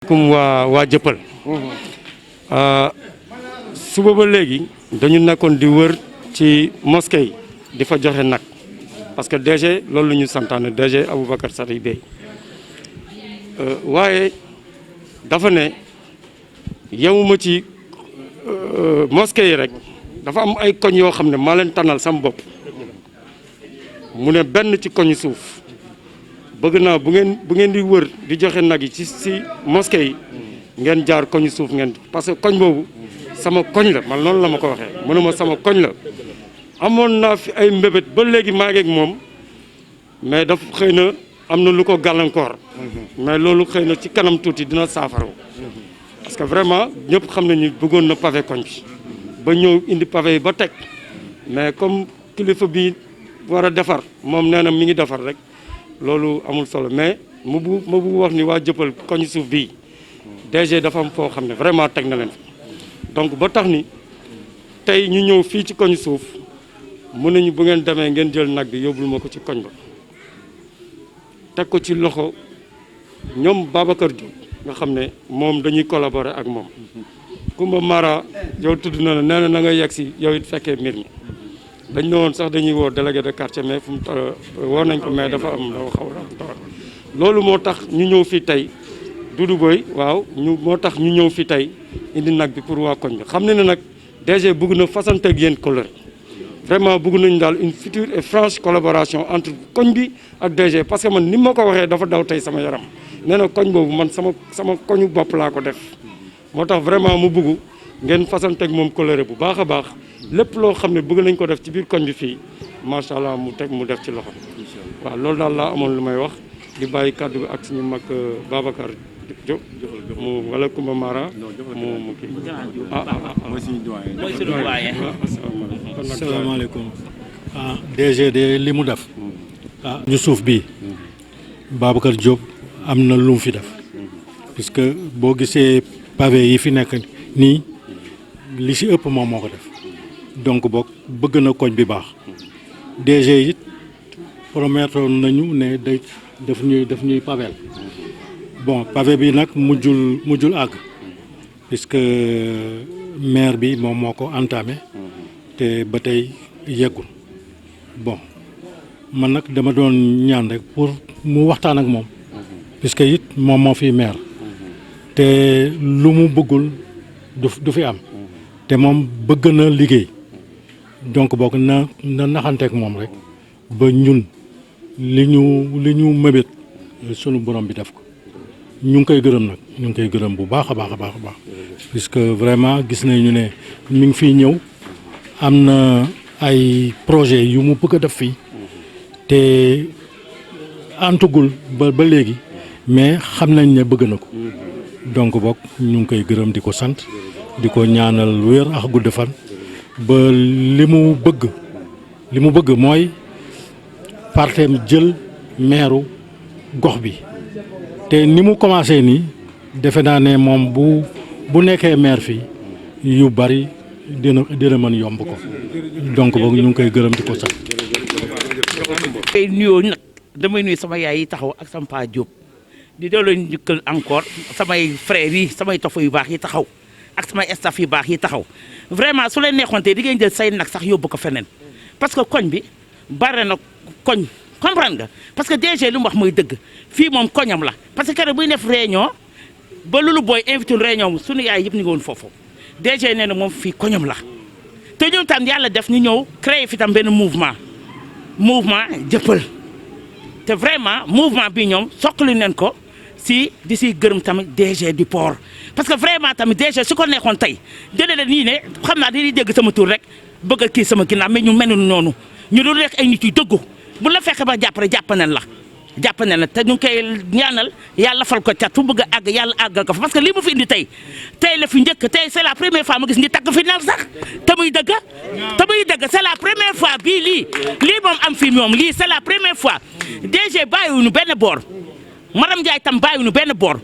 asalaamaaleykum waa Jëppal. suba ba léegi dañu nekkoon di wër ci mosquée yi di fa joxe nag parce que DG loolu la ñu santaane DG Aboubacar Sadikh Bèye waaye dafa ne yemuma ci mosquée yi rek dafa am ay koñ yoo xam ne maa leen tànnal sama bopp mu ne benn ci koñu suuf bëgg naa bu ngeen di wër di joxe nag yi ci mosquée yi ngeen jaar koñu suuf ngeen parce que koñ boobu sama koñ la man noonu la ma ko waxee mu ne ma sama koñ la amoon naa fi ay mbébét ba léegi maa ngi ak moom mais daf xëy na am na lu ko gàllankoor mais loolu xëy na ci kanam tuuti dina saafara parce que vraiment ñëpp xam nañu bëggoon na pavé koñ bi ba ñëw indi pavé yi ba teg mais comme kilifa bi war a defar moom nee na mi ngi defar rek loolu amul solo mais ma bu wax ni waa Jëppal koñ suuf bii DG dafa am foo xam ne vraiment teg na leen fa donc ba tax ni tey ñu ñëw fii ci koñ suuf mën nañu bu ngeen demee ngeen jël nag bi yóbbul ma ko ci koñ ba teg ko ci loxo ñoom Babacar Diop nga xam ne moom dañuy collaborer ak moom Kumba Mara yow tudd na la nee na na nga yegg si yow it fekkee mbir mi dañ ne woon sax dañuy woo délégué de quartier mais fu mu woo nañ ko mais dafa am dafa xaw a loolu moo tax ñu ñëw fii tey Doudou Boy waaw moo tax ñu ñëw fii tey indi nag bi pour waa koñ bi xam ne nag DG bëgg na fasante ak yéen couleur vraiment bëgg nañu daal une future et franche collaboration entre koñ bi ak DG parce que man ni ma ko waxee dafa daw tey sama yaram nee na koñ boobu man sama koñu bopp laa ko def moo tax vraiment mu bëgg ngeen fasante ak moom couleur bu baax a baax lépp loo xam ne bëgg nañ ko def ci biir koñ bi fii macha allah mu def ci loxo waaw loolu daal laa amoon lu may wax di bàyyi kàddu bi ak suñu mag Babacar Diop mu wala Kumba Mara mu kii mooy suñu doyen. asalaamaaleykum DG de li mu def ñu suuf bi Babacar Diop am na lu mu fi def puisque boo gisee pavé yi fi nekk nii li ci ëpp moom moo ko def donc boog bëgg na koñ bi baax DG it promettre nañu ne daf ñuy pavel bon pavé bi nag mujjul àgg puisque maire bi moom moo ko entamé te ba tey yeggul bon man nag dama doon ñaan rek pour mu waxtaan ak moom puisque it moom moo fi maire te lu mu bëggul du fi am te moom bëgg na liggéey donc boog na naxanteek moom rek ba ñun li ñu mëbét sunu borom bi def ko ñu ngi koy gërëm nag ñu ngi koy gërëm bu baax a baax a baax a baax puisque vraiment gis nañu ne mi ngi fiy ñëw am na ay projet yu mu bëgg a def fii te antugul ba léegi mais xam nañ ne bëgg na ko donc boog ñu ngi koy gërëm di ko sant di ko ñaanal wér ak gudd fan ba li mu bëgg mooy parteem jël meeru gox bi te ni mu commencé nii defe naa ne moom bu nekkee maire fii yu bari dina mën yomb ko donc boog ñu ngi koy gërëm di ko sant. tey nuyoo nag damay nuyu sama yaay yi taxaw ak sama paa Diop di delloo njëkkal encore samay frères yi samay tofa yu baax yi taxaw ak samay staff yu baax yi taxaw vraiment su leen neexoon tey di ngeen jël say nag sax yóbbu ko feneen parce que koñ bi bare na koñ comprendre nga parce que DG lu mu wax mooy dëgg fii moom koñam la parce que keroog buy def réunion ba loolu booy invité réunion sunu yaay yëpp ñu ngi woon foofu DG nee na moom fii koñam la te ñun tam yàlla def ñu ñëw créé fi tam benn mouvement Jëppal te vraiment mouvement bi ñoom soqali nañ ko si di si gërëm tamit DG du port parce que vraiment tamit DG su ko neexoon tey déedéet nii ne xam naa dañuy dégg sama tur rek bëgg a kii sama ginnaaw mais ñu mel noonu ñu doon rek ay nit yu dëggu bu la fekkee ba jàppale jàpp nañ la te ñu ngi koy ñaanal yàlla fal ko cat fu bëgg a àgg yàlla àggal ko fa parce que lii mu fi indi tey la fi njëkk tey c'est la première fois ma gis ngi takk fi nal sax te muy dëgg c'est la première fois bii lii moom am fi moom lii c'est la première fois DG bàyyiwuñu benn boor Maram Ndiaye tam bàyyiwuñu benn boor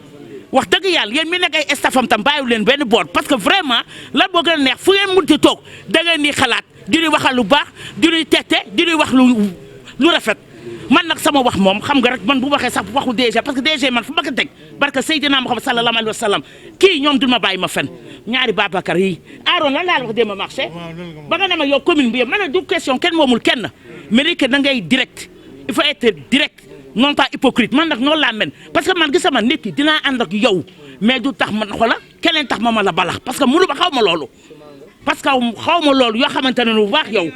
wax dëgg yàlla yéen mi nekk ay staffam tam bàyyiwu leen benn boor parce que vraiment lan boo gën a neex fu ngeen munti toog da ngeen di xalaat di ñuy waxal lu baax di ñuy tette di ñuy wax lu rafet man nag sama wax moom xam nga rek man bu waxee sax waxu DG parce que DG man fu ma ko teg barka Seydina Muhammad sallallahu alayhi wa sallam kii ñoom du ma bàyyi ma fen ñaari Babacar yi Aaron lan laa la wax démb marché ba nga ne ma yow commune bi yëpp man du question kenn moomul kenn mais que da ngay direct il faut être direct non pas hypocrite man nag noonu laa mel parce que man gis sama nit ki dinaa ànd ak yow mais du tax man xoola keneen tax ma la balax parce que mënu ba xaw ma loolu parce que xaw ma loolu yoo xamante ne lu baax yow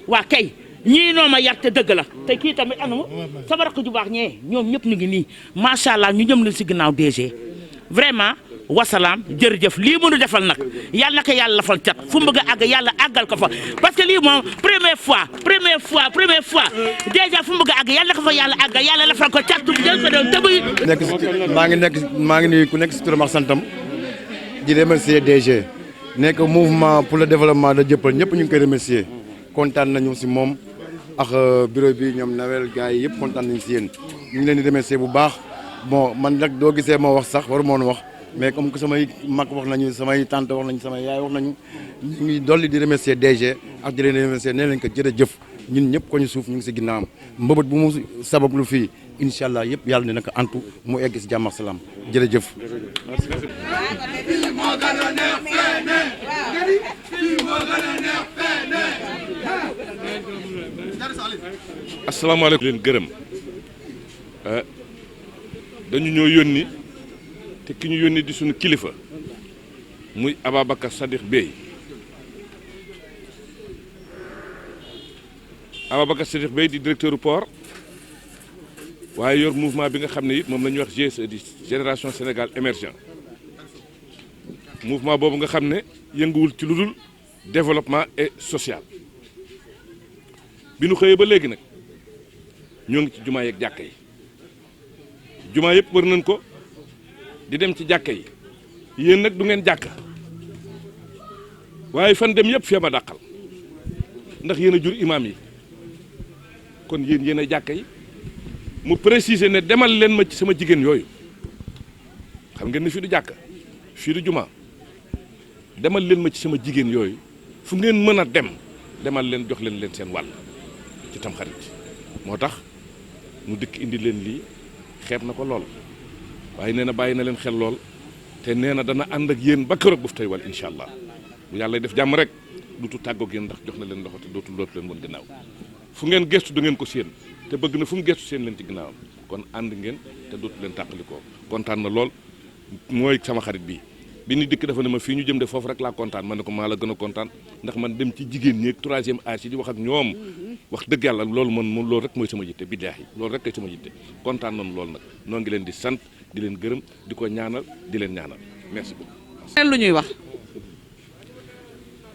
waa kay ñii noo ma yar te dëgg la te kii tamit anuma sama rakk ju baax ñee ñoom ñëpp ñu ngi nii macha allah ñu jëm leen si ginnaaw DG vraiment wasalaam jërëjëf lii mënu defal nag yàlla na ko yàlla lafal cat fu mu bëgg a àgg yàlla àggal ko fa parce que lii moom première fois déjà fu mu bëgg a àgg yàlla na ko fa yàlla àggal yàlla lafal ko cat bu jël ko doon tëb maa ngi nuyu ku nekk si turam ak santam di remercier DG nekk mouvement pour le développement de Dieuppeul ñëpp ñu ngi koy remercier kontaan nañu si moom ak bureau bi ñoom Nawel gars yi yëpp kontaan nañu si yéen ñu ngi leen di remercier bu baax bon man nag doo gisee ma wax sax waru moon wax mais comme que samay mag wax nañu samay tante wax nañu samay yaay wax nañu ñu ngi dolli di remercier DG ak di leen remercier nee nañ ko jërëjëf ñun ñëpp ko ñu suuf ñu ngi si ginnaawam mbëbët bu mu sabab lu fii incha allah yëpp yàlla dina ko antu mu egg si jàmm ak salaam jërëjëf. asalaamaaleykum leen gërëm dañu ñoo yónni te ki ñu yónni di suñu kilifa muy Ababacar Sadikh Bèye Ababacar Sadikh Bèye di directeur port waaye yor mouvement bi nga xam ne it moom la ñuy wax GSE di Génération Sénégal Émergent mouvement boobu nga xam ne yënguwul ci lu dul développement et social bi nu xëyee ba léegi nag ñoo ngi ci jumaa yeeg jàkka yi jumaa yëpp wër nañ ko di dem ci jàkka yi yéen nag du ngeen jàkka waaye fan dem yëpp fee ma dàqal ndax yéen a jur imaam yi kon yéen a jàkka yi mu préciser ne demal leen ma ci sama jigéen yooyu xam ngeen ne fii du jàkka fii du jumaa demal leen ma ci sama jigéen yooyu fu ngeen mën a dem demal leen jox leen seen wàll ci tamxarit moo tax mu dikk indi leen lii xeeb na ko lool waaye nee na bàyyi na leen xel lool te nee na dana ànd ak yéen ba keroog bu fi tey wal incha allah bu yàlla def jàmm rek dutu tàggoog yéen ndax jox na leen loxo te dootu leen woon ginnaaw fu ngeen gestu da ngeen ko séen te bëgg na fu mu gestu seen leen ci ginnaawam kon ànd ngeen te dootu leen tàqalikoo kontaan na lool mooy sama xarit bi ñu dikk dafa ne ma fii ñu jëm de foofu rek laa kontaan ma ne ko maa la gën a kontaan ndax man dem ci jigéen ñi ak troisième âge yi di wax ak ñoom wax dëgg yàlla loolu man loolu rek mooy sama yitte billaahi loolu rek kay sama yitte kontaan nañu loolu nag noo ngi leen di sant di leen gërëm di ko ñaanal di leen ñaanal merci beaucoup. lu ñuy wax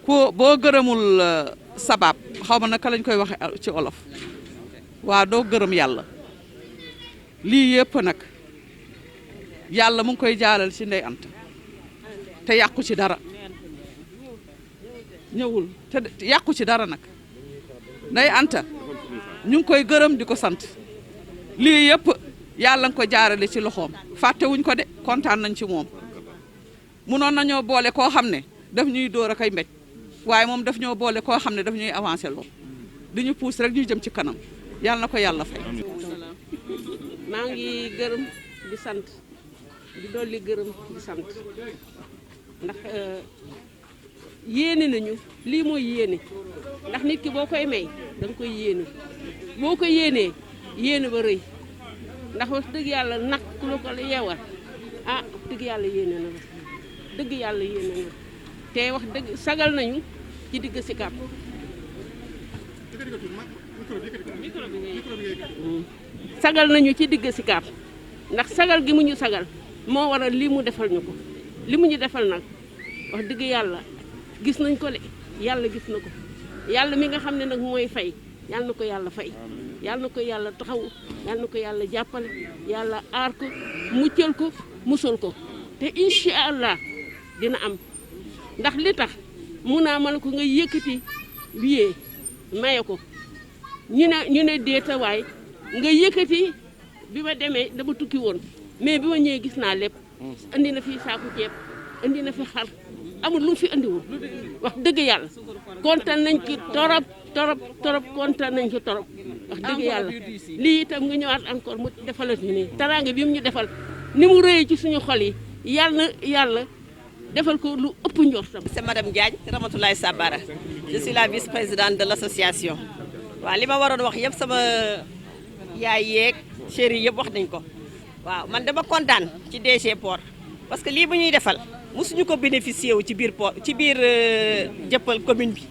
ko boo gërëmul sabab xaw ma naka lañ koy waxe ci olof waa doo gërëm yàlla lii yëpp nag yàlla mu ngi koy jaalal ci Ndeye Anta te yàqu ci dara ñëwul te yàqu ci dara nag Ndeye Anta ñu ngi koy gërëm di ko sant lii yëpp yàlla nga ko jaarale ci loxoom fàttewuñ ko de kontaan nañ ci moom munoon nañoo boole koo xam ne daf ñuy dóor ak ay mbéj waaye moom daf ñoo boole koo xam ne daf ñuy avancé loo di ñu puus rek ñuy jëm ci kanam yàlla na ko yàlla fay. maa ngi gërëm di sant di dolli gërëm di sant ndax yéene nañu lii mooy yéene ndax nit ki boo koy may da nga koy yéene boo ko yéenee yéene ba rëy ndax wax dëgg yàlla nag ku la ko yeewal ah wax dëgg yàlla yéene na la dëgg yàlla yéene na te wax dëgg sagal nañu ci digg Sicap sagal nañu ci digg Sicap ndax sagal gi mu ñu sagal moo waral lii mu defal ñu ko li mu ñu defal nag wax dëgg yàlla gis nañ ko de yàlla gis na ko yàlla mi nga xam ne nag mooy fay yàlla na ko yàlla fay yàlla na ko yàlla taxaw yàlla na ko yàlla jàppale yàlla aar ko muccal ko musal ko te incha allah dina am ndax li tax mun naa mën ko nga yëkkati billet maye ko ñu ne déetawaay nga yëkkati bi ma demee dama tukki woon mais bi ma ñëwee gis naa lépp andi na fi saaku ceeb andi na fi xar amul lu mu fi andiwul wax dëgg yàlla kontaan nañ ci torop kontaan nañ ci torop wax dëgg yàlla lii itam nga ñëwaat encore mu defalati nii teraanga bi mu ñu defal ni mu rëy ci suñu xol yi yàlla defal ko lu ëpp njortam. C'est Madame Diagne Ramatoulaye Sabara je suis la vice-présidente de l'association. waaw li ma waroon wax yëpp sama yaay yeeg chéri yëpp wax nañ ko waaw man dama kontaan ci DG Port parce que lii bu ñuy defal mosuñu ko bénéficier wu ci biir port ci biir Dieuppeul commune bi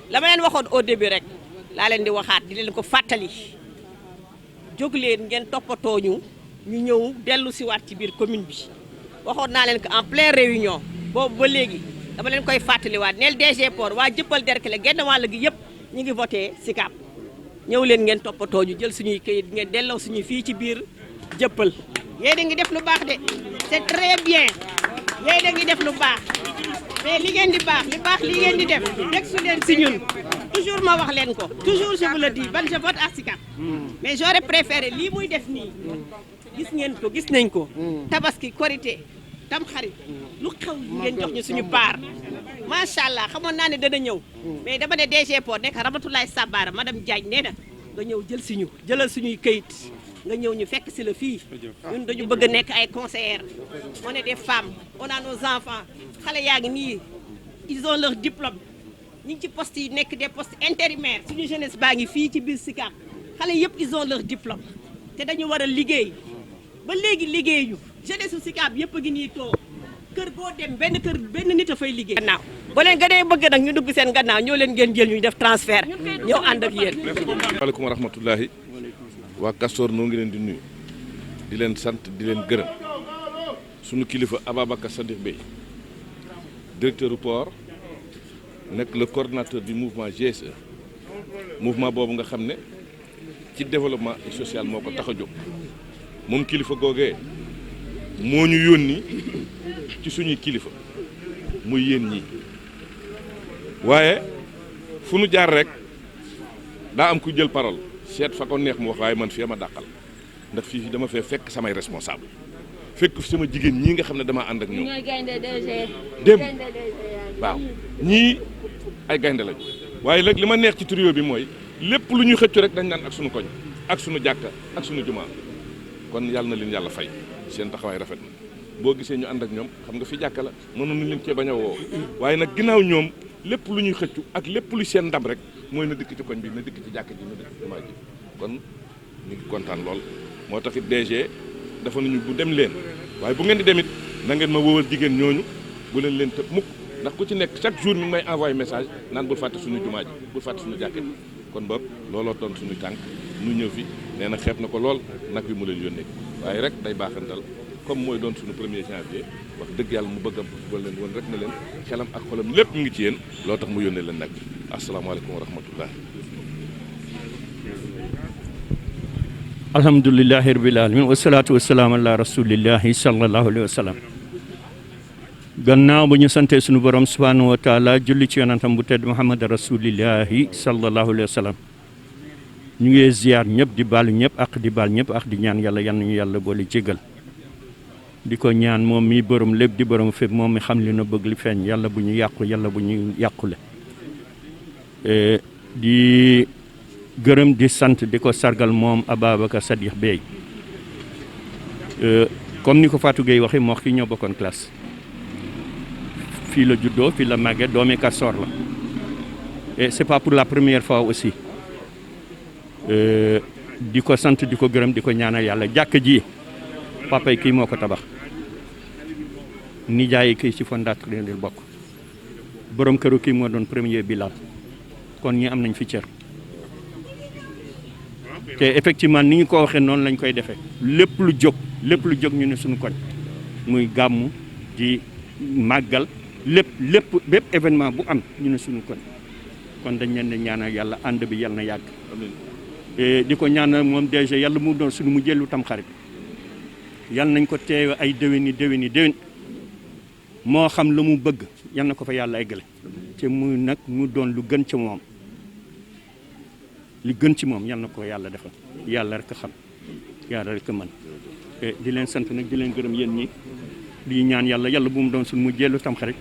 la ma leen waxoon au début rek laa leen di waxaat di leen ko fàttali jóg leen ngeen toppatoo ñu ñëw dellu siwaat ci biir commune bi waxoon naa leen ko en pleine réunion boobu ba léegi dama leen koy fàttaliwaat neel DG Port waa Dieuppeul Derklé genn wàll gi yëpp ñu ngi voté Sicap ñëw leen ngeen toppatoo ñu jël suñuy këyit ngeen delloo suñuy fii ci biir Dieuppeul yéen a ngi def lu baax de c'est très bien yéen a ngi def lu baax mais li ngeen di baax li ngeen di def rek su leen si ñun toujours ma wax leen ko toujours je vous le dis ban je vote à Sicap mais j'aurais préféré lii muy def nii gis ngeen ko gis nañ ko tabaski korité tam xarit lu xew ngeen jox ñu suñu part macha allah xamoon naa ne dana ñëw mais dama ne DG Port nekk Ramatoulaye Sabara madame Diagne nee na nga ñëw jëlal suñuy këyit nga ñëw ñu fekk si la fii ñun dañu bëgg a nekk ay conseillères on est des femmes on a nos enfants xale yaa ngi nii ils ont leur diplôme ñu ngi ci poste yi nekk des postes intérimaires suñu jeunesse baa ngi fii ci biir Sicap xale yëpp ils ont leur diplôme te dañu war a liggéey ba léegi liggéeyu jeunesse su Sicap yëpp a ngi nii toog kër boo dem benn nit a fay liggéey. gannaaw ba leen gënee bëgg nag ñu dugg seen gannaaw ñoo leen ngeen jël ñu def transfert ñëw ànd ak yéen. waaleykum wa rahmatullahi waa Castor noo ngi leen di nuyu di leen sant di leen gërëm sunu kilifa Ababacar Sadikh Bey directeur du port nekk le coordinateur du mouvement GSE mouvement boobu nga xam ne ci développement et social moo ko tax a jóg moom kilifa googee moo ñu yónni ci suñuy kilifa muy yéen ñii waaye fu nu jaar rek daa am ku jël parole seet fa ko neex mu wax waaye man fii ma dàqal ndax fii dama fee fekk samay responsable fekk fi sama jigéen ñii nga xam ne damaa ànd ak ñoom dem waaw ñii ay gaynde lañu waaye léegi li ma neex ci trio bi mooy lépp lu ñuy xëccu rek dañ naan ak suñu koñ ak suñu jàkka ak suñu jumaa kon yàlla na leen yàlla fay seen taxawaay rafet na boo gisee ñu ànd ak ñoom xam nga fi jàkka la mënoon nañ leen cee bañ a woo waaye nag ginnaaw ñoom lépp lu ñuy xëccu ak lépp lu seen ndam rek mooy na dëkk ci koñ bi na dëkk ci jàkka ji na dëkk ci jumaa ji kon ñu ngi kontaan lool moo tax it DG dafa nañu bu dem leen waaye bu ngeen di demit na ngeen ma wóowal jigéen ñooñu bu leen tëb mukk ndax ku ci nekk chaque jour mi ngi may envoyé message naan bul fàtte suñu jumaa ji bul fàtte suñu jàkka ji kon boog looloo doon suñu tànk ñu ñëw fi nee na xeeb na ko lool nag bi mu leen yónnee waaye rek day baaxantal comme mooy doon suñu 1er janvier wax dëgg yàlla mu bëgg a leen woon rek na leen xelam ak xolam lépp mu ngi ci yéen loo tax mu yónnee leen nag bi asalaamaaleykum wa rahmatullah alhamdulillahi rabbil alamin wasalaatu wasalaam ala rasulillahi sallallahu alayhi wa sallam gannaaw bu ñu santee suñu borom subhanahu wa taala julli ci yonantam bu tedd muhammad rasulillahi sallallahu alayhi wa sallam ñu ngi ziar ñëpp di baalu ñëpp ak di baal ñëpp ak di ñaan yàlla yan nañu yàlla boole jégal di ko ñaan moom mi borom lépp di borom fépp moom mi xam li na bëgg li feeñ yàlla bu ñu yàqu yàlla bu ñu yàqule di gërëm di sant di ko sargal moom Ababacar Sadikh Bey comme ni ko Fatou Gueye waxee moo ki ñoo bokkoon classe fii la juddoo fii la màggee doomi Castor la et c'est pas pour la première fois aussi di ko sant di ko gërëm di ko ñaanal yàlla jàkk ji papa yi kii moo ko tabax nijaay yi kii ci fondateur di bokk borom këru kii moo doon premier bilal kon ñi am nañ fi cër te effectivement ni ñu ko waxee noonu lañ koy defee lépp lu jóg ñu ne suñu koñ muy gàmmu di màggal bépp événement bu am ñu ne suñu koñ kon dañ leen di ñaanal yàlla ànd bi yàlla na yàgg di ko ñaanal moom déjà yàlla mu doon suñu mu jëlu tam xarit yàlla nañ ko teewe ay déwéni moo xam lu mu bëgg yal na ko fa yàlla eggale te mu nag mu doon lu gën ci moom li gën ci moom yal na ko yàlla defal yàlla rek xam yàlla rek mën di leen sant nag di leen gërëm yéen ñi di ñaan yàlla bu mu doon suñu mu jëlu tam xarit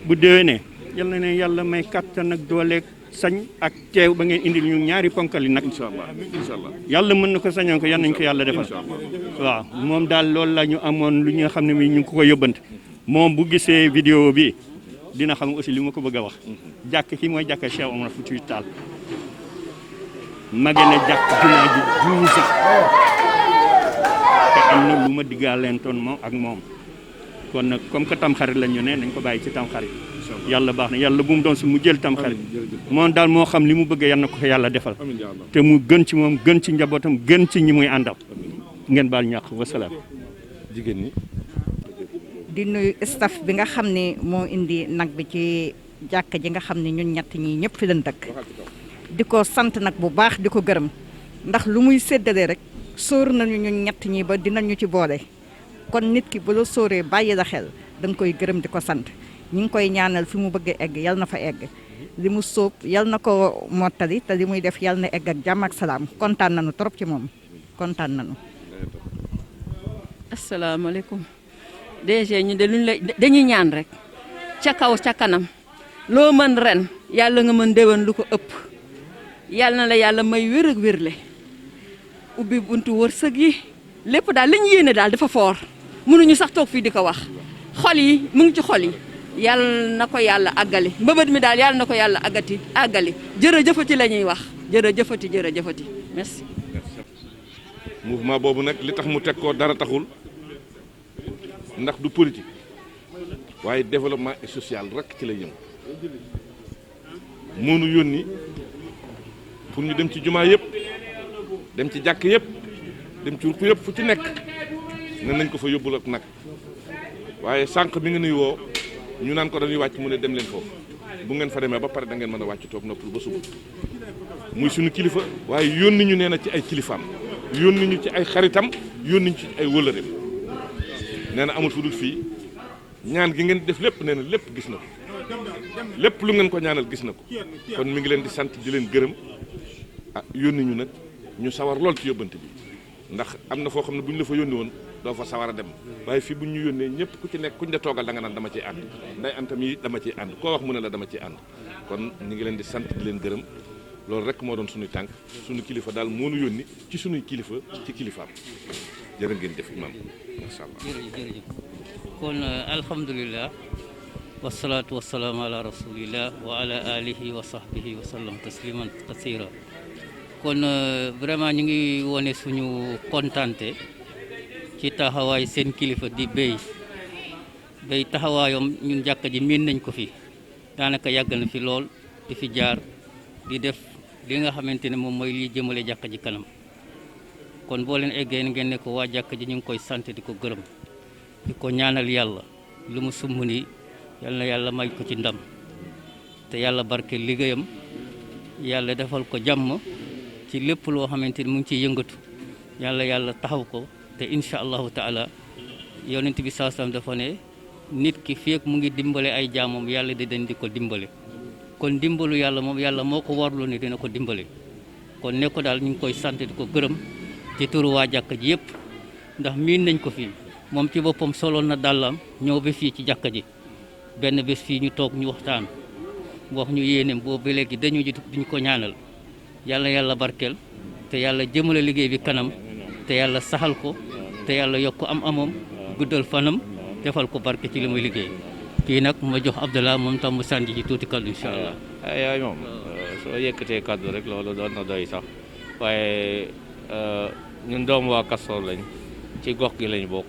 bu déwénee yal na ne yàlla may kàttan ak dooleeg sañ ak teew ba ngeen indil ñu ñaari ponkali nag. inshallah yàlla mën na ko sañoon ko yan nañ ko yàlla defal. waaw moom daal loolu la ñu amoon lu ñu xam ne mi ñu ngi ko yóbbante moom bu gisee vidéo bi dina xam aussi li ma ko bëgg a wax. jàkk ki mooy jàkk Cheikh Omar Foutiyou Tall mage na jàkk jumaa ji 12 ans te am na lu ma diggaalentoon moom ak moom kon nag comme que tamxarit la ñu ne nañ ko bàyyi ci tamxarit yàlla baax na yàlla bu mu doon su mu jël tamxarit moom daal moo xam li mu bëgg yal na ko yàlla defal te mu gën ci moom gën ci njabootam gën ci ñi muy àndal ngeen baal ñàkk wasalaam. jigéen ñi. di nuyu staff bi nga xam ne moo indi nag bi ci jàkka ji nga xam ne ñun ñett ñi ñëpp fi lañ dëkk di ko sant nag bu baax di ko gërëm ndax lu muy séddale rek sóor nañu ñun ñett ñi ba dinañu ci boole kon nit ki bu la sóoree bàyyi la xel da nga koy gërëm di ko sant ñi ngi koy ñaanal fi mu bëgg egg yal na fa egg li mu sóob yal na ko mottali te li muy def yal na egg ak jàmm ak salaam kontaan nañu trop ci moom kontaan nañu. asalaamaaleykum DG ñu de luñ la dañuy ñaan rek ca kaw ca kanam loo mën ren yàlla nga mën déwén lu ko ëpp yàlla na la yàlla may wér ak wérle ubbi buntu wërsëg yi lépp daal li ñu yéene daal dafa foor mënuñu sax toog fii di ko wax xol yi mu ngi ci xol yi yàlla na ko yàlla àggali mbëbët mi daal yàlla na ko yàlla àggali jërëjëfati la ñuy wax jërëjëfati merci. mouvement boobu nag li tax mu teg ko dara taxul ndax du politique waaye développement et social rek ci lay yëm moo nu yónni pour ñu dem ci jumaa yëpp dem ci jàkk yëpp dem ci ruq yëpp fu ci nekk ne nañ ko fa yóbbul ak nag waaye sànq mi ngi nuy woo ñu naan ko dañuy wàcc mu ne dem leen foofu bu ngeen fa demee ba pare da ngeen mën a wàcc toog noppal ba suba muy suñu kilifa waaye yónni ñu nee na ci ay kilifaam yónni ñu ci ay xaritam yónni ñu ci ay wëllëreem nee na amul fu dul fii ñaan gi ngeen def lépp nee na lépp gis na ko lépp lu ngeen ko ñaanal gis na ko kon mi ngi leen di sant di leen gërëm ah yónni ñu nag ñu sawar lool ci yóbbante bi ndax am na foo xam ne bu ñu la fa yónni woon doo fa sawar a dem waaye fii bu ñu yónnee ñëpp ku ci nekk kuñ la toogal da nga naan dama ciy ànd nday antam yi dama ciy ànd koo wax mu ne la dama ciy ànd kon ñu ngi leen di sant di leen gërëm loolu rek moo doon suñuy tànk suñu kilifa daal moo nu yónni ci suñuy kilifa ci kilifaam jërë ngeen jëf imam macha allah. jërëjëf kon alhamdulilah wasalaatu wasalaamu ala rasulillah wa ala alihi wa sahbihi wa sallam tasliman kasira kon vraiment ñu ngi wone suñu kontante ci taxawaay seen kilifa di béy taxawaayam ñun jàkka ji miin nañ ko fi daanaka yàgg na fi lool di fi jaar di def li nga xamante ne moom mooy liy jëmale jàkka ji kanam kon boo leen eggee ngeen ne ko waa jàkka ji ñu ngi koy sant di ko gërëm di ko ñaanal yàlla lu mu sumb nii yal na yàlla may ko ci ndam te yàlla barke liggéeyam yàlla defal ko jàmm ci lépp loo xamante ni mu ngi ciy yëngatu yàlla taxaw ko te incha allahu taala yonent bi saa sallam dafa ne nit ki feek mu ngi dimbale ay jaamam yàlla di dañ di ko dimbale kon dimbalu yàlla moom yàlla moo ko warlu ne dina ko dimbale kon ne ko daal ñu ngi koy sant di ko gërëm ci turu waa jàkka ji yëpp ndax miin nañ ko fii moom ci boppam soloon na dàllam ñëw ba fii ci jàkka ji benn bés fii ñu toog ñu waxtaan wax ñu yéeneem boobu ba léegi dañu duñ ko ñaanal yàlla barkeel te yàlla jëmale liggéey bi kanam te yàlla saxal ko te yàlla yokk amam guddal fanam defal ko barke ci li muy liggéey kii nag ma jox Abdallah moom tam mu sànni ci tuuti kaddu incha allah. yaay moom soo yëkkatee kaddu rek loolu doon na doy sax waaye ñun doomu waa Castor lañ ci gox gi lañ bokk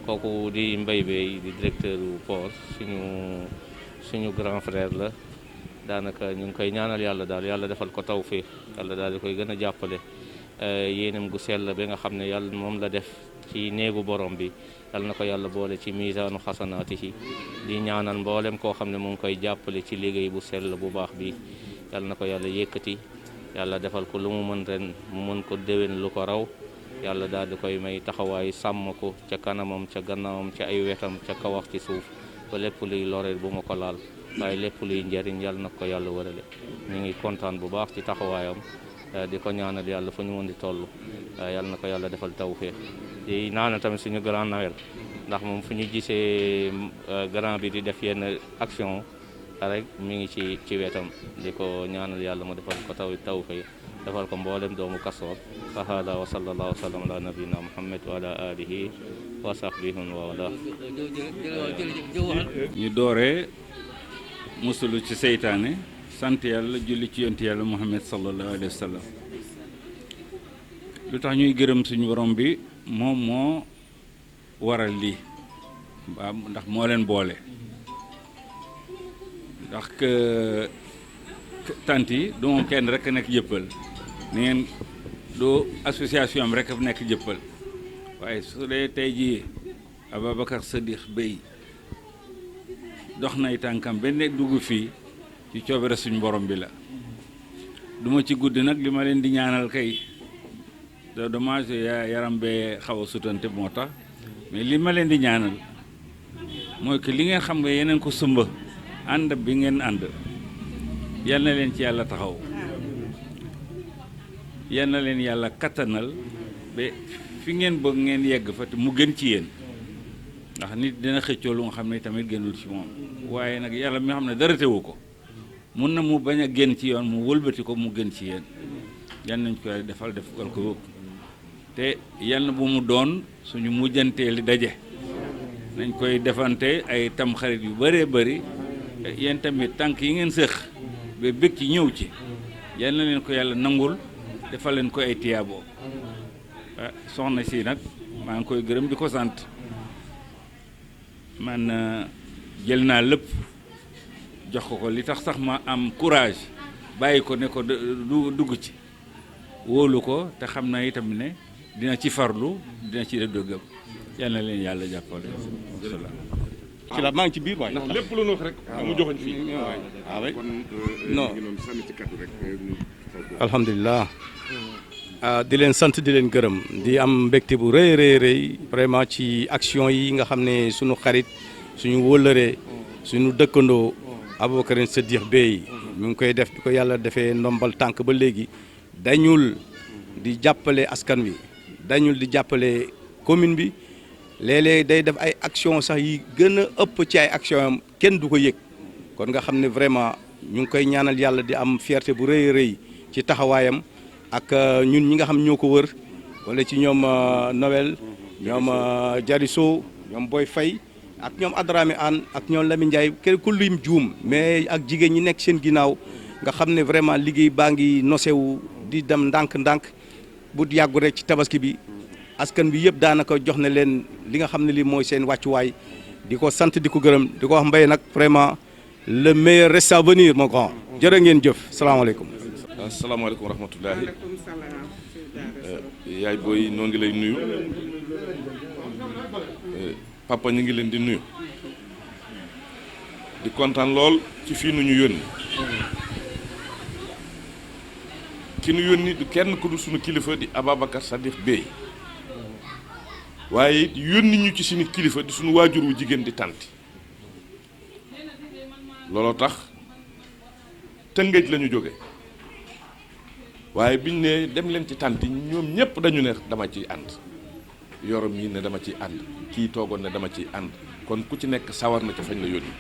kooku di Mbaye Beye di directeur du port suñu grand frère la daanaka ñu ngi koy ñaanal yàlla daal yàlla defal ko tawfiix yàlla daal di koy gën a jàppale yéenam gu sell bi nga xam ne yàlla moom la def ci néegu borom bi yàlla na ko yàlla boole ci misaanu xasanaati ci di ñaanal mboolem koo xam ne mu ngi koy jàppale ci liggéey bu sell bu baax bi yàlla na ko yàlla yëkkati yàlla defal ko lu mu mën ren mu mën ko déwén lu ko raw yàlla daal di koy may taxawaay sàmm ko ca kanamam ca gannaawam ca ay wetam ca kawax ci suuf ba lépp luy lore bu ma ko laal waaye lépp luy njëriñ yàlla na ko yàlla wërale ñu ngi kontaan bu baax ci taxawaayam di ko ñaanal yàlla fu ñu mën di toll yàlla na ko yàlla defal tawfeex di naana tamit suñu grand Nawel ndax moom fu ñu gisee grand bi di def yenn action rek mi ngi ci wetam di ko ñaanal yàlla mu defal ko taw fay defal ko mboolem doomu Kastoor fa hada wa sallallahu wa sallam ala nabiyina Muhammad wa ala alihi wa sahbihi wa wala. ñu dooree musulu ci seytaane sant yàlla julli ci yonent yàlla Muhammad sallallahu alayhi wa sallam. lu tax ñuy gërëm suñu borom bi moom moo waral lii ndax moo leen boole ndax tant yi du moom kenn rek nekk jëppal ni ngeen du association am rek nekk jëppal waaye su dee tey jii Ababacar Sadikh Bèye dox nay tànkam benn dugg fii ci coobare suñu borom bi la duma ci guddi nag li ma leen di ñaanal kay de dommage yaram bee xaw a sutante moo tax mais li ma leen di ñaanal mooy que li ngeen xam nga yeneen ko sumba ànd bi ngeen ànd yal na leen ci yàlla taxaw yal na leen yàlla kattanal ba fi ngeen bëgg ngeen yegg fa te mu gën ci yéen ndax nit dina xëccoo lu nga xam ne tamit gënul ci moom waaye nag yàlla mi xam ne dara tewu ko mun na mu bañ a gën ci yoon mu wëlbati ko mu gën ci yéen yal nañ koy defal ko te yal na bu mu doon suñu mujjanteeli daje nañ koy defante ay tamxarit yu bëree bëri yéen tamit tànk yi ngeen sëx ba bëgg ci ñëw ci yal na leen ko yàlla nangul defal leen ko ay tiyaaboo soxna si nag maa ngi koy gërëm di ko sant man jël naa lépp jox ko li tax sax ma am courage bàyyi ko ne ko du dugg ci wóolu ko te xam naa itam ne dina ci farlu dina ci def dëggam yal na leen yàlla jàppale. ci la maa ngi ci biir waay. lépp lu nu wax rek. mu joxoñ fii waaw kon non sànni ci kaddu rek. alhamdulilah. di leen sant di leen gërëm di am mbégte bu rëy rëy vraiment ci action yi nga xam ne suñu xarit suñu wóllëre suñu dëkkandoo Ababacar Sadikh Bèye mu ngi koy def bi ko yàlla defee ndombal tànk ba léegi dañul di jàppale askan wi dañul di jàppale commune bi léeg-léeg day def ay action sax yi gën a ëpp ci ay action am kenn du ko yëg kon nga xam ne vraiment ñu ngi koy ñaanal yàlla di am fierté bu rëy rëy ci taxawaayam ak ñun ñi nga xam ñoo ko wër wala ci ñoom Noël ñoom Jariso ñoom Boy Faye ak ñoom Adrame Anne ak ñoom Lamine Ndiaye kenn ku lim juum mais ak jigéen ñi nekk seen ginnaaw nga xam ne vraiment liggéey baa ngi nosewu di dem ndànk-ndànk bu yàggu rek ci tabaski bi askan bi yëpp daanaka jox na leen li nga xam ne lii mooy seen wàccuwaay di ko sant di ko gërëm di ko wax Mbaye nag vraiment le meilleur reste à venir mon grand jërë ngeen jëf salaamaaleykum. asalaamaaleykum wa rahmatullahi yaay booy noo ngi lay nuyu papa ñu ngi leen di nuyu di kontaan lool ci fii nu ñu yónni ki nu yónni du kenn ku du suñu kilifa di Ababacar Sadikh Bèye waaye it yónni ñu ci suñu kilifa di suñu waajur wu jigéen di tànti looloo tax Tëngéej la ñu jóge waaye biñ ne dem leen ci tànt yi ñoom ñëpp dañu ne dama ciy ànd yorom yi ne dama ciy ànd kii toogoon ne dama ciy ànd kon ku ci nekk sawar na ci fañ la yónni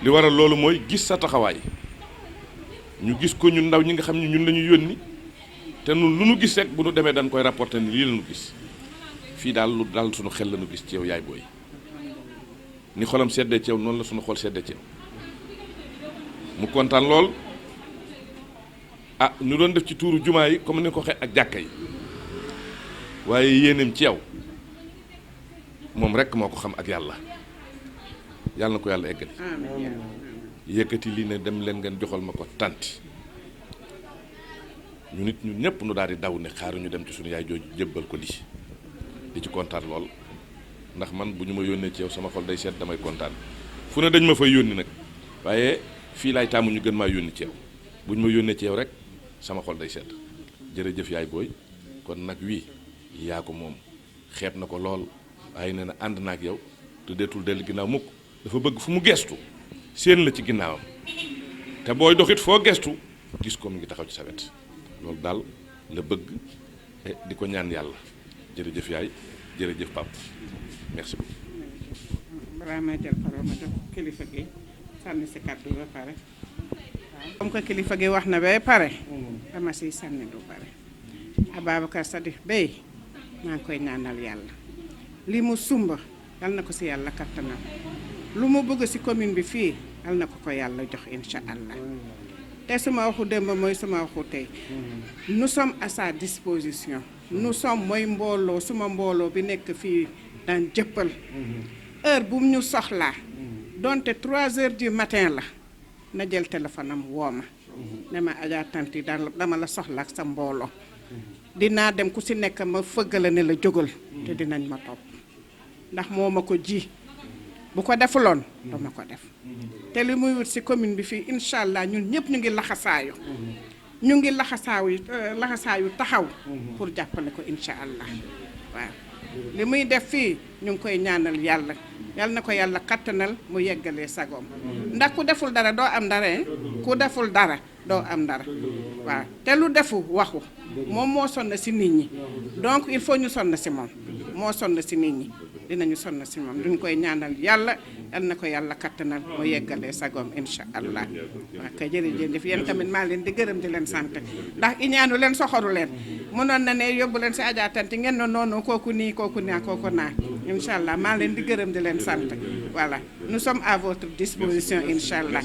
li waral loolu mooy gis sa taxawaay ñu gis ko ñun ndaw ñi nga xam ne ñun la ñu yónni te nun lu nu gis rek bu nu demee dañ koy rapporter ni lii la ñu gis fii daal lu daal suñu xel la ñu gis ci yow yaay booy ni xolam seddee ci yow noonu la suñu xol seddee ci yow mu kontaan lool ah ñu doon def ci tuuru jumaa yi comme ni ko waxee ak jàkka yi waaye yéeneem ci yow moom rek moo ko xam ak yàlla yàlla na ko yàlla eggali yëkkati lii ne dem leen ngeen joxal ma ko tànti ñu nit ñun ñëpp nu daal di daw ne xaaru ñu dem ci suñu yaay jooju jébbal ko lii di ci kontaan lool ndax man bu ñu ma yónnee ci yow sama xol day seet damay kontaan fu ne dañ ma fay yónni nag waaye fii laay taamu ñu gën maa yónni ci yow bu ñu ma yónnee ci yow rek sama xol day seet jërëjëf yaay booy kon nag wii yaa ko moom xeeb na ko lool waaye nee na ànd na ak yow te deetul dellu ginnaaw mukk dafa bëgg fu mu gestu seen la ci ginnaawam te booy doxit foo gestu gis ko mu ngi taxaw ci sa wet loolu daal la bëgg di ko ñaan yàlla jërëjëf yaay jërëjëf pap merci beaucoup. balaa may jël parole ma jox kilifa gi sànni si kàddu ba pare waaw comme que kilifa gi wax na ba pare dama siy sànni lu pare Ababacar Sadikh Bèye maa ngi koy ñaanal yàlla li mu sumba yal na ko si yàlla kattanal lu mu bëgg si commune bi fii yal na ko yàlla jox incha allah te suma waxu démb mooy suma waxu tey nous sommes à sa disposition nous sommes mooy mbooloo suma mbooloo bi nekk fii daan jëppal heure bu ñu soxlaa donte 3 heures du matin la na jël téléphone am woo ma ne ma Adja Tanti dama la soxla ak sa mbooloo dinaa dem ku si nekk ma fëgg la ne la jógal te dinañ ma topp ndax moo ma ko ji bu ko defuloon dama ko def te li muy wut si commune bi fii incha allah ñun ñëpp ñu ngi laxasaayu ñu ngi laxasaayu taxaw pour jàppale ko incha allah waaw li muy def fii ñu ngi koy ñaanal yàlla yal na ko yàlla kattanal mu yeggalee sagoom ndax ku deful dara doo am dara ku deful dara doo am dara waaw te lu defu waxu moom moo sonn si nit ñi donc il faut ñu sonn si moom moo sonn si nit ñi dinañu sonn si moom duñ koy ñaanal yàlla yal na ko yàlla kattanal mu yeggalee sagoom incha allah waaw kay jërëjëf yéen tamit maa leen di gërëm di leen sant ndax iñaanu leen soxoru leen mënoon na ne yóbbu leen si Adja Tanti ngeen ne noonu kooku nii kooku naa kooku naa incha allah maa leen di gërëm di leen sant voilà nous sommes à votre disposition incha allah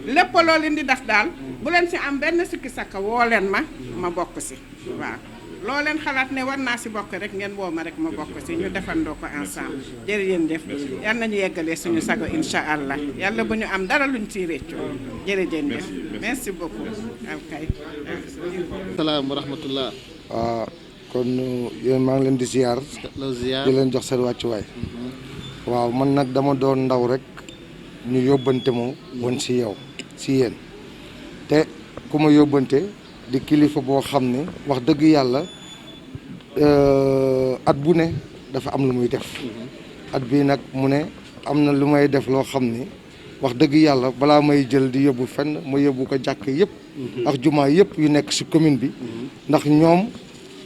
lépp loo leen di def daal bu leen si am benn sikki sakka woo leen ma bokk si waaw loo leen xalaat ne war naa si bokk rek ngeen woo ma rek ma bokk si ñu defandoo ko ensemble jërëjëf yal nañu yeggalee suñu sago incha allah yàlla bu ñu am dara luñ ciy réccu jërëjëf merci beaucoup alkay salaam wa rahmatullah waaw kon yéen maa ngi leen di ziar di leen jox seen wàccuwaay waaw man nag dama doon ndaw rek ñu yóbbante moo woon si yow si yéen te ku ma yóbbante di kilifa boo xam ne wax dëgg yàlla at bu ne dafa am lu muy def at bii nag mu ne am na lu may def loo xam ne wax dëgg yàlla balaa may jël di yóbbu fenn ma yóbbu ko jàkk yëpp ak jumaa yëpp yu nekk si commune bi ndax ñoom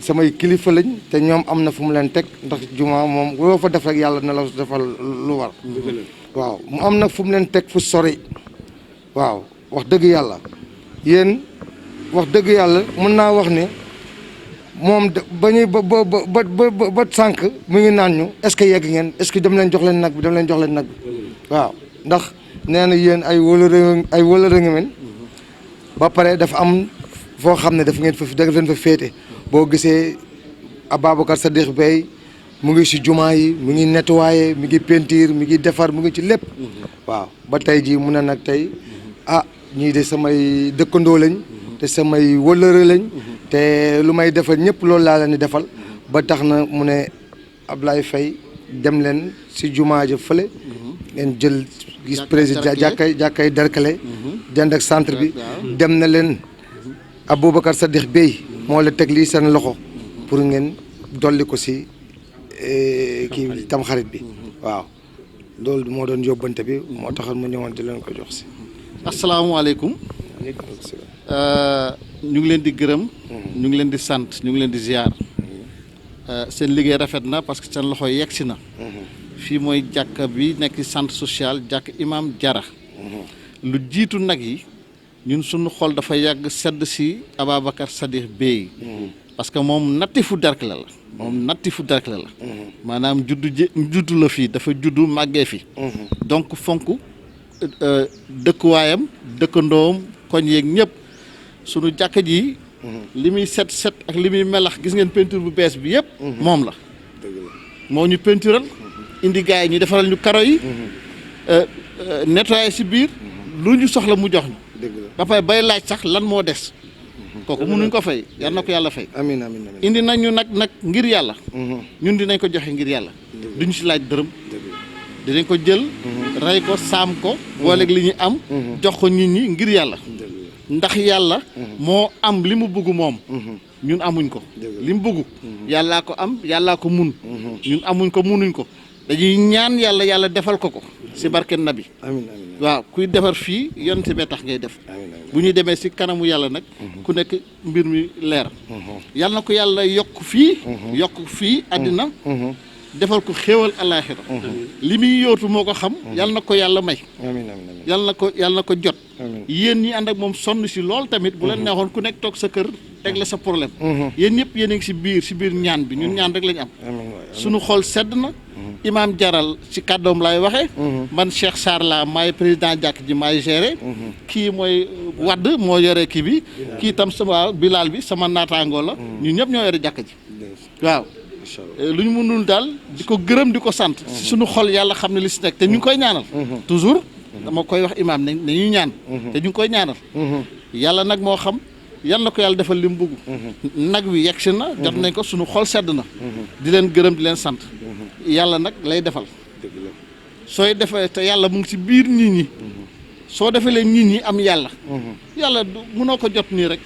samay kilifa lañ te ñoom am na fu mu leen teg ndax jumaa moom loo fa def rek yàlla na la defal lu war waaw mu am nag fu mu leen teg fu sori waaw wax dëgg yàlla yéen wax dëgg yàlla mën naa wax ne moom ba ñuy ba sànq mu ngi naan ñu est-ce que yegg ngeen est-ce que dem leen jox leen nag bi dem leen jox leen nag bi waaw ndax nee na yéen ay wóolare nga men ba pare dafa am foo xam ne daf leen fa féete boo gisee Ababacar Sadikh Bèye mu ngi si jumaa yi mu ngi nettoyé mi ngi peinture mi ngi defar mu ngi ci lépp waaw ba tey jii mu ne nag tey ñii de samay dëkkandoo lañ te samay wëllëre lañ te lu may defal ñëpp loolu laa leen di defal ba tax na mu ne Ablaye Faye dem leen si jumaa ja fële ngeen jël gis président jàkkay Derklé dend ak centre bi dem na leen Aboubacar Sadikh Bèye moo la teg lii seen loxo pour ngeen dolli ko si kii tamxarit bi waaw loolu moo doon yóbbante bi moo taxoon ma ñëwoon di leen ko jox si asalaamaaleykum ñu ngi leen di gërëm ñu ngi leen di sant ñu ngi leen di ziar seen liggéey rafet na parce que seen loxo yegg si na fii mooy jàkka bi nekk centre social jàkk Imam Jara lu jiitu nag yi ñun suñu xol dafa yàgg sedd si Ababacar Sadikh Bèye parce que moom nattifu Derklé la maanaam juddu la fii dafa juddu màggee fi donc fonk dëkkuwaayam dëkkandoom koñ yeeg ñëpp sunu jàkka ji li muy set ak li muy melax gis ngeen peinture bu bees bi yëpp moom la moo ñu peintural indi gars yi ñu defaral ñu karo yi nettoyé si biir lu ñu soxla mu jox ñu ba pare bay laaj sax lan moo des kooku mënuñ ko fay yal na ko yàlla fay amiin indi nañu nag ngir yàlla ñun dinañ ko joxe ngir yàlla duñu si laaj dërëm dinañ ko jël rey ko saam ko booleeg li ñu am jox ko nit ñi ngir yàlla ndax yàlla moo am li mu bëgg moom ñun amuñ ko li mu bëgg yàllaa ko am yàllaa ko mun ñun amuñ ko munuñ ko dañuy ñaan yàlla defal ko si barke nabi waaw kuy defar fii yonte bee tax ngay def bu ñuy demee si kanamu yàlla nag ku nekk mbir mi leer yàlla na ko yàlla yokk fii àddina defal ko xéewal àllaaxira li muy yóotu moo ko xam yal na ko yàlla may yal na ko jot yéen ñi ànd ak moom sonn si lool tamit bu leen neexoon ku nekk toog sa kër teg la sa problème yéen ñëpp yéen a ngi si biir ñaan bi ñun ñaan rek lañu am suñu xol sedd na Imam Jaral ci kàddoom laay waxee man Cheikh Sarr la maay président jàkk ji maay géré kii mooy Wadd moo yore kii bi kii tam sama Bilal bi sama naataangoo la ñun ñëpp ñoo yore jàkk ji waaw lu ñu mënul daal di ko gërëm di ko sant si suñu xol yàlla xam ne li si nekk te ñu ngi koy ñaanal toujours dama koy wax imam ne ñu ñaan te ñu ngi koy ñaanal yàlla nag moo xam yal na ko yàlla defal li mu bëgg nag wi yegsi na jot nañ ko suñu xol sedd na di leen gërëm di leen sant yàlla nag lay defal sooy defee te yàlla mu ngi ci biir nit ñi soo defee leen nit ñi am yàlla yàlla mënoo ko jot nii rek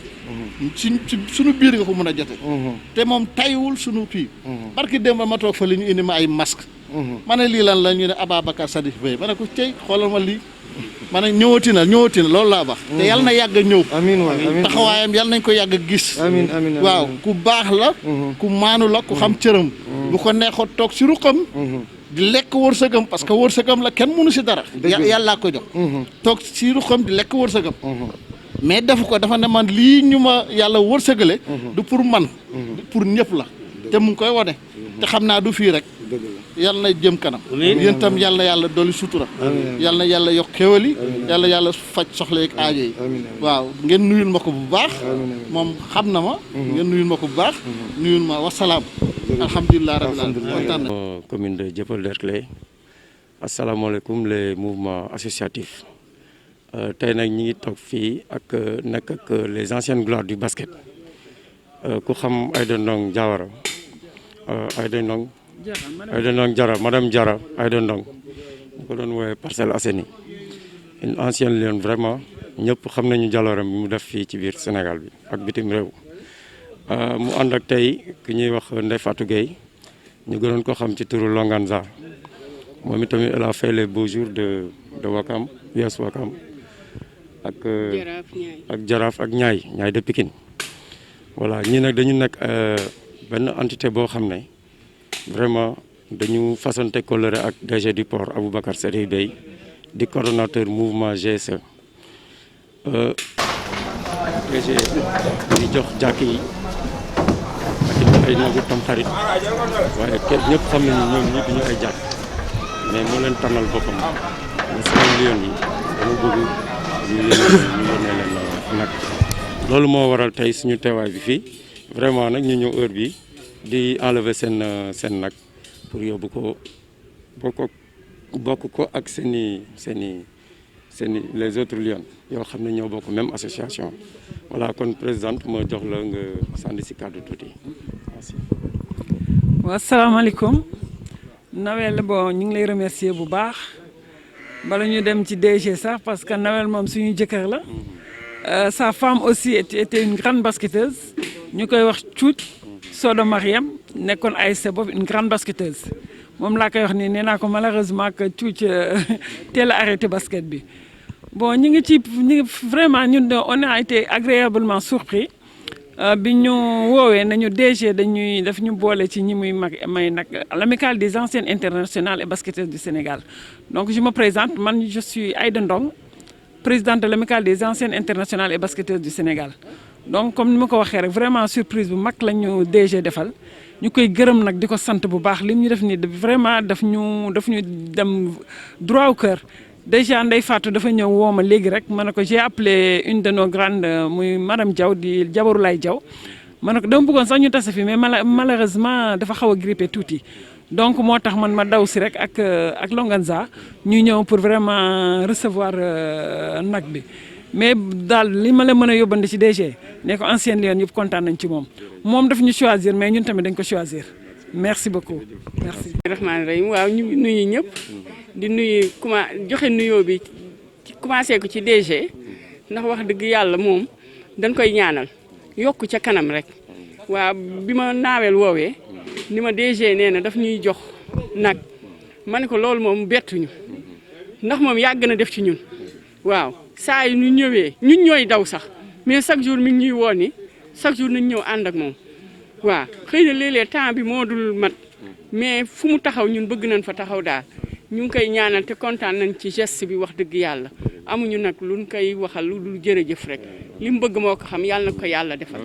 ci suñu biir nga ko mën a jote te moom tayiwul suñu kii barki démb ma toog fa li ñu indi ma ay masque ma ne lii lan la ñu ne Ababacar Sadikh Bèye ma ne ko cey xoolal ma lii ma ne ñëwati na loolu laa wax te yàlla na yàgg a ñëw taxawaayam yàlla nañ ko yàgg a gis waaw ku baax la ku maanu la ku xam cëram bu ko neexoon toog si ruqam di lekk wërsëgam parce que wërsëgam la kenn mënu si dara yàllaa ko jox toog si ruqam di lekk wërsëgam mais defu ko dafa ne man lii ñu ma yàlla wërsëgale du pour man pour ñëpp la te mu ngi koy wane te xam naa du fii rek yàlla na jëm kanam yéen tam yàlla na yàlla dolli sutura yàlla na yàlla yokk xéwal yi yàlla yàlla faj soxla yeeg aajo yi waaw ngeen nuyul ma ko bu baax moom xam na ma ngeen nuyul ma ko bu baax nuyul ma wasalaam alhamdulilah rabbil alamin commune de Dieuppeul-Derklé asalaamaaleykum les mouvements associatifs tey nag ñi ngi toog fii ak nekk ak les anciennes gloires du basket ku xam Aïda Ndong Diawara Aïda Ndong Diarra madame Diarra Aïda Ndong ñu ko doon woowee Parcelles Assainies une ancienne lionne vraiment ñëpp xam nañu jalooram bi mu def fii ci biir Sénégal bi ak bitim réew mu ànd ak tey ki ñuy wax Ndeye Fatou Gueye ñu gënoon ko xam ci turu Longanza moom itamit elle a fait les beaux jours de Wakam US Wakam ak Jaraaf ak Ñaay de Pikine voilà ñii nag dañu nekk benn entité boo xam ne vraiment dañu fasante coloré ak DG du port Aboubacar Sadikh Bèye di coordonnateur mouvement GSE DG di jox jàkk yi ak ay nagu tam xarit waaye ñëpp xam nañu ñoom ñi duñu ay jàkk mais moo leen tànnal boppam ne sama lion yi dama bëgg ñu yónnee leen nag loolu moo waral tey suñu teewaay bi fii vraiment nag ñu ñëw heure bi di enlever seen nag pour yóbbu ko bokk ko ak seeni les autres lions yoo xam ne ñoo bokk même association voilà kon présidente ma jox la nga sànni si kàddu tuuti merci. waaw asalaamaaleykum Nawel bon ñu ngi lay remercier bu baax bala ñu dem ci DG sax parce que Nawel moom suñu jëkkër la sa femme aussi était une grande basketteuse ñu koy wax Cuuc Sodo Mariam nekkoon ASC boobu une grande basketteuse moom laa koy wax nii nee naa ko malheureusement que Cuuc teel a arrêté basket bi bon ñu ngi vraiment ñun on a été agréablement surpris bi ñu woowee nañu DG daf ñu boole ci ñi muy may nag l'amicale des anciennes internationales et basketteuses du Sénégal donc je me présente man je suis Aïda Ndong présidente de l'amicale des anciennes internationales et basketteuses du Sénégal donc comme ni ma ko waxee rek vraiment surprise bu mag la ñu DG defal ñu koy gërëm nag di ko sant bu baax li ñu def nii vraiment daf ñu dem droit au cœur déjà Ndeye Fatou dafa ñëw woo ma léegi rek ma ne ko j'ai appelé une de nos grandes muy madame Diaw di Jabaru Lay Diaw ma ne ko dama bëggoon sax ñu tase fi mais malheureusement dafa xaw a grippé tuuti donc moo tax man ma daw si rek ak Longanza ñu ñëw pour vraiment recevoir nag bi mais daal li ma la mën a yóbbandi ci DG ne ko ancienne Lyon yëpp kontaan nañ ci moom daf ñu choisir mais ñun tamit dañ ko choisir merci beaucoup merci. rahmaani rahim waaw ñu ngi nuyu ñëpp di nuyu joxe nuyoo bi commencé ko ci DG ndax wax dëgg yàlla moom dañ koy ñaanal yokk ca kanam rek waaw bi ma Nawel woowee ni ma DG nee na daf ñuy jox nag ma ne ko loolu moom bettuñu ndax moom yàgg na def ci ñun waaw saa yu ñu ñëwee ñun ñooy daw sax mais chaque jour mi ngi ñuy woo ni chaque jour nañ ñëw ànd ak moom waaw xëy na léeg-léeg temps bi moo dul mat mais fu mu taxaw ñun bëgg nañ fa taxaw daal ñu ngi koy ñaanal te kontaan nañ ci geste bi wax dëgg yàlla amuñu nag luñ koy waxal lu dul jërëjëf rek li mu bëgg moo ko xam yàlla na ko yàlla defal